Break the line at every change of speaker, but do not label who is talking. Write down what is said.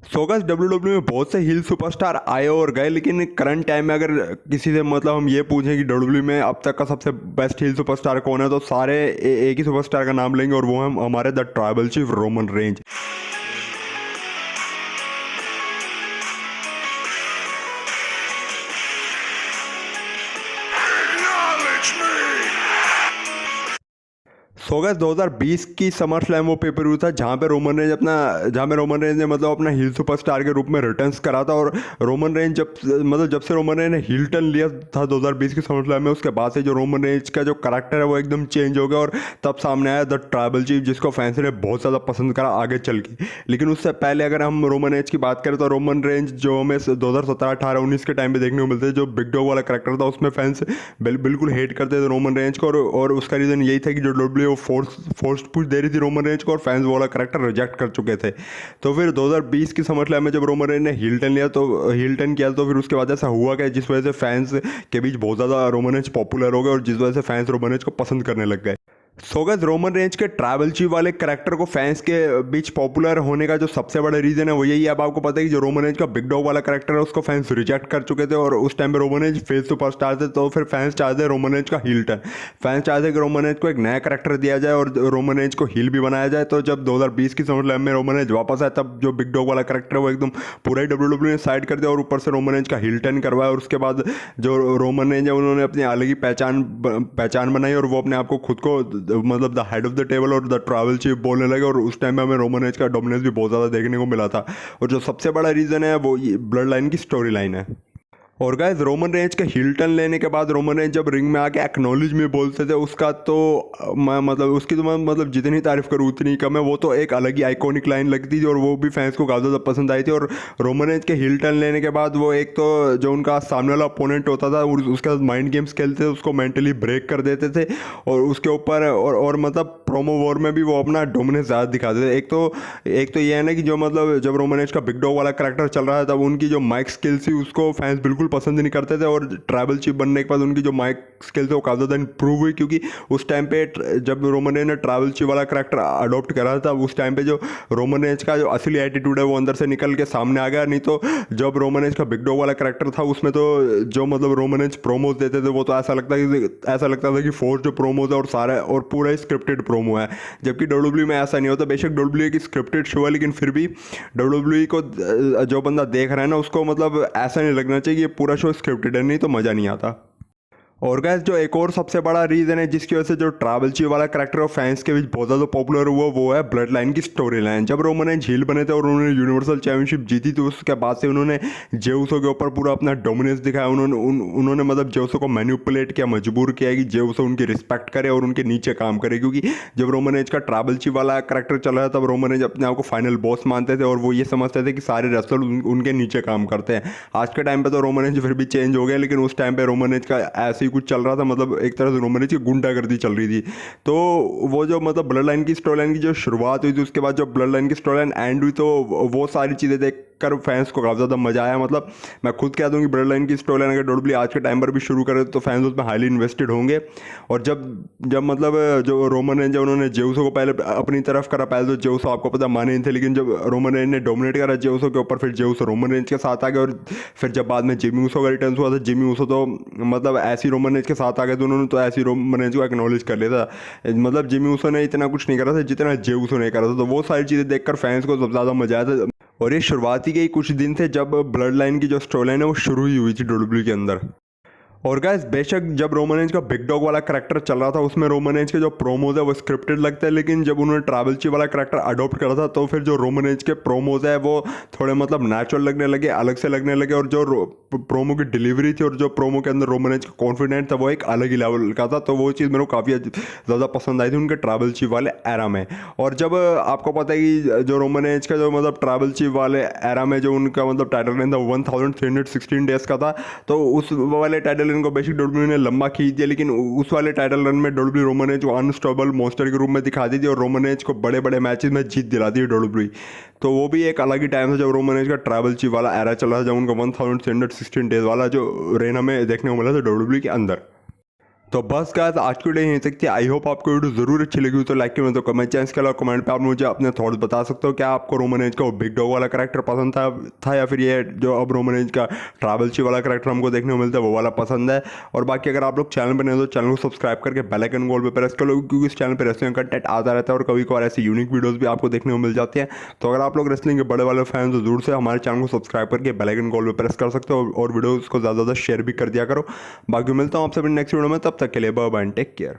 So guys WW में बहुत से हिल सुपरस्टार आए और गए, लेकिन करंट टाइम में अगर किसी से मतलब हम ये पूछें कि डब्ल्यूडब्ल्यू में अब तक का सबसे बेस्ट हिल सुपरस्टार कौन है, तो सारे एक ही सुपरस्टार का नाम लेंगे और वो है हमारे the tribal chief Roman Reigns.
Acknowledge me!
So guys 2020 की समर स्लैम वो पेपर व्यू था जहाँ पे रोमन रेंज ने मतलब अपना हिल सुपरस्टार के रूप में रिटर्न्स करा था। और रोमन रेंज जब से रोमन रेंज ने हिल टर्न लिया था 2020 की समर स्लैम में, उसके बाद से जो रोमन रेंज का जो करैक्टर है वो एकदम चेंज हो गया और तब सामने आया द ट्राइबल चीफ, जिसको फैंस ने बहुत ज़्यादा पसंद करा आगे चल के। लेकिन उससे पहले अगर हम रोमन रेंज की बात करें तो रोमन रेंज जो हमें 2017, 18, 19 के टाइम पे देखने को मिलते थे, जो बिग डॉग वाला करैक्टर था, उसमें फैंस बिल्कुल हेट करते थे रोमन रेंज को। और उसका रीज़न यही था कि जो डब्ल्यू फोर्स पुश दे रही थी रोमन रेंज को और फैंस वो वाला करैक्टर रिजेक्ट कर चुके थे। तो फिर 2020 की समर स्लैम में जब रोमन रेंज ने हिल टर्न किया तो फिर उसके बाद ऐसा हुआ कि जिस वजह से फैंस के बीच बहुत ज़्यादा रोमन रेंज पॉपुलर हो गए और जिस वजह से फैंस रोमन रेंज को पसंद करने लग गए। सो गाइस रोमन रेंज के ट्राइबल चीफ वाले करैक्टर को फैंस के बीच पॉपुलर होने का जो सबसे बड़ा रीजन है वो यही है। अब आपको पता है कि जो रोमन रेंज का बिग डॉग वाला करैक्टर है उसको फैंस रिजेक्ट कर चुके थे और उस टाइम पे रोमन रेंज फेस सुपरस्टार थे, तो फिर फैंस चाहते रोमन रेंज का हील टर्न। फैंस चाहते कि रोमन रेंज को एक नया करैक्टर दिया जाए और रोमन रेंज को हील भी बनाया जाए। तो जब 2020 की समर स्लैम में रोमन रेंज वापस आया तब जो बिग डॉग वाला करैक्टर है वो एकदम पूरा ही डब्ल्यूडब्ल्यू ने साइड कर दिया और ऊपर से रोमन रेंज का हील टर्न करवाया। और उसके बाद जो रोमन रेंज है उन्होंने अपनी अलग ही पहचान बनाई और वो अपने आप को खुद को मतलब the head of the table और द ट्राइबल चीफ बोलने लगे। और उस टाइम में हमें रोमन रेंज का डोमिनेंस भी बहुत ज़्यादा देखने को मिला था। और जो सबसे बड़ा रीज़न है वो ब्लड लाइन की स्टोरी लाइन है। और गाइस रोमन रेंज का हिल टर्न लेने के बाद रोमन रेंज जब रिंग में आके एक्नॉलेज में बोलते थे उसका तो मैं मतलब उसकी तो मैं मतलब जितनी तारीफ करूँ उतनी कम है। वो तो एक अलग ही आइकॉनिक लाइन लगती थी और वो भी फैंस को काफ़ी ज़्यादा पसंद आई थी। और रोमन रेंज के हिल टर्न लेने के बाद वो एक तो जो उनका सामने वाला ओपोनेंट होता था उसके साथ माइंड गेम्स खेलते थे, उसको मेंटली ब्रेक कर देते थे। और उसके ऊपर और मतलब प्रोमो वॉर में भी वो अपना डोमिनेंस ज़्यादा दिखाते थे। एक तो ये है ना कि जो मतलब जब रोमन रेंज का बिग डॉग वाला करैक्टर चल रहा है तब उनकी जो माइक स्किल्स थी उसको फैंस बिल्कुल पसंद नहीं करते थे। और ट्राइबल चीफ बनने के बाद उनकी जो माइक स्किल्स है वो काफ़ी ज़्यादा इंप्रूव हुई, क्योंकि उस टाइम पे जब रोमन रेंज ने ट्राइबल चीफ वाला करैक्टर अडॉप्ट करा था उस टाइम पे जो रोमन रेंज का जो असली एटीट्यूड है वो अंदर से निकल के सामने आ गया। नहीं तो जब रोमन रेंज का बिग डॉग वाला करैक्टर था उसमें तो जो मतलब रोमन रेंज प्रोमोज देते थे वो तो ऐसा लगता था कि फोर्स जो प्रोमोज है और सारा और पूरा ही स्क्रिप्टेड प्रोमो है। जबकि डब्ल्यूडब्ल्यू में ऐसा नहीं होता। बेशक डब्ल्यूडब्ल्यू की स्क्रिप्टेड शो है लेकिन फिर भी डब्ल्यूडब्ल्यू को जो बंदा देख रहा है ना उसको मतलब ऐसा नहीं लगना चाहिए कि ये पूरा शो स्क्रिप्टेड है, नहीं तो मज़ा नहीं आता। और गैस जो एक और सबसे बड़ा रीज़न है जिसकी वजह से जो ट्राइबल चीफ वाला करैक्टर और फैंस के बीच बहुत ज़्यादा पॉपुलर हुआ वो है ब्लड लाइन की स्टोरी लाइन। जब रोमन रेंज झील बने थे और उन्होंने यूनिवर्सल चैंपियनशिप जीती तो उसके बाद से उन्होंने जेउसो के ऊपर पूरा अपना डोमिनेंस दिखाया। उन्होंने मतलब जेउसो को मैनिपुलेट किया, मजबूर किया कि जेउसो उनकी रिस्पेक्ट करे और उनके नीचे काम करे। क्योंकि जब रोमन रेंज का ट्राइबल चीफ वाला करैक्टर चल रहा था तब रोमन रेंज अपने आप को फाइनल बॉस मानते थे और वो ये समझते थे कि सारे रेसलर उनके नीचे काम करते हैं। आज के टाइम पर तो रोमन रेंज फिर भी चेंज हो गया, लेकिन उस टाइम पर रोमन रेंज का ऐसे ही कुछ चल रहा था, मतलब एक तरह से रोमन रेंज की गुंडागर्दी चल रही थी। तो वो जो मतलब ब्लड लाइन की स्टोरी लाइन की जो शुरुआत हुई थी उसके बाद जो ब्लड लाइन की स्टोरी लाइन एंड हुई तो वो सारी चीज़ें देख कर फैंस को काफ़ी ज़्यादा मजा आया। मतलब मैं खुद कह दूँ कि ब्लड लाइन की स्टोरी लाइन अगर डब्ल्यूडब्ल्यू आज के टाइम पर भी शुरू करे तो फैंस उसमें हाईली इन्वेस्टेड होंगे। और जब मतलब जो रोमन रेंज है उन्होंने जेउसो को पहले अपनी तरफ करा। पहले तो जेउसो आपको पता माने नहीं थे, लेकिन जब रोमन रेंज ने डोमिनेट करा जेउसो के ऊपर फिर जेउसो रोमन रेंज के साथ आ गए। और फिर जब बाद में जिमी ऊसो का रिटर्न हुआ था, जिमी ऊसो तो मतलब ऐसी रोमन रेंज के साथ आ गए तो उन्होंने तो ऐसी रोमन रेंज को एक्नॉलेज कर लिया था। मतलब जिमी ऊसो ने इतना कुछ नहीं करा था जितना जेउसो ने करा था। तो वो सारी चीज़ें देखकर फैंस को सबसे ज़्यादा मजा आया था। और ये शुरुआती के ही कुछ दिन थे जब ब्लड लाइन की जो स्टोरी लाइन है वो शुरू ही हुई थी डब्ल्यूडब्ल्यू के अंदर। और गाइस बेशक जब रोमन रेंज का बिग डॉग वाला करैक्टर चल रहा था उसमें रोमन रेंज के जो प्रोमोज है वो स्क्रिप्टेड लगते हैं, लेकिन जब उन्होंने ट्राइबल चीफ वाला करैक्टर अडॉप्ट करा था तो फिर जो रोमन रेंज के प्रोमोज है वो थोड़े मतलब नेचुरल लगने लगे, अलग से लगने लगे। और जो प्रोमो की डिलीवरी थी और जो प्रोमो के अंदर रोमन रेंज का कॉन्फिडेंट था वो एक अलग ही लेवल का था। तो वो चीज़ मेरे को काफ़ी ज़्यादा पसंद आई थी उनके ट्राइबल चीफ वाले एरा में। और जब आपको पता है कि जो रोमन रेंज का जो मतलब ट्राइबल चीफ वाले एरा में जो उनका मतलब टाइटल रेन था 1316 डेज का था, तो उस वाले टाइटल रेन को बेसिक डब्ल्यूडब्ल्यू ने लंबा खींच दिया। लेकिन उस वाले टाइटल रन में डब्ल्यूडब्ल्यू रोमन रेंज को अनस्टॉपेबल मॉन्स्टर के रूप में दिखाती थी और रोमन रेंज को बड़े बड़े मैचेस में जीत दिलाती थी डब्ल्यूडब्ल्यू। तो वो भी एक अलग ही टाइम था जब रोमन रेंज का ट्राइबल चीफ वाला एरा चल रहा था, जब उनका 1316 डेज वाला जो रेन हमें देखने को मिला था डब्ल्यूडब्ल्यू के अंदर। तो बस गाइस आज की वीडियो यहीं तक थी। आई होप आपको वीडियो जरूर अच्छी लगी हो तो लाइक करें, तो कमेंट चेंज के अलावा कमेंट पे आप मुझे अपने थॉट्स बता सकते हो। क्या आपको रोमन रेंज का वो बिग डॉग वाला कैरेक्टर पसंद था या फिर ये जो अब रोमन रेंज का ट्रैवल ची वाला कैरेक्टर हमको देखने को मिलता है वो वाला पसंद है। और बाकी अगर आप लोग चैनल पर नहीं हो तो चैनल को सब्सक्राइब करके बेल आइकन गोल पे प्रेस कर लो, क्योंकि इस चैनल पर रेसलिंग कंटेंट आता रहता है और कभी कभार ऐसी यूनिक वीडियोस भी आपको देखने को मिल जाती हैं। तो अगर आप लोग रेसलिंग के बड़े वाले फैन तो जरूर से हमारे चैनल को सब्सक्राइब करके बेल आइकन गोल पे प्रेस कर सकते हो और वीडियोस को ज़्यादा से ज़्यादा शेयर भी कर दिया करो। बाकी मिलता हूँ आपसे नेक्स्ट वीडियो में, तब तक के लिए बाय बाय, टेक केयर।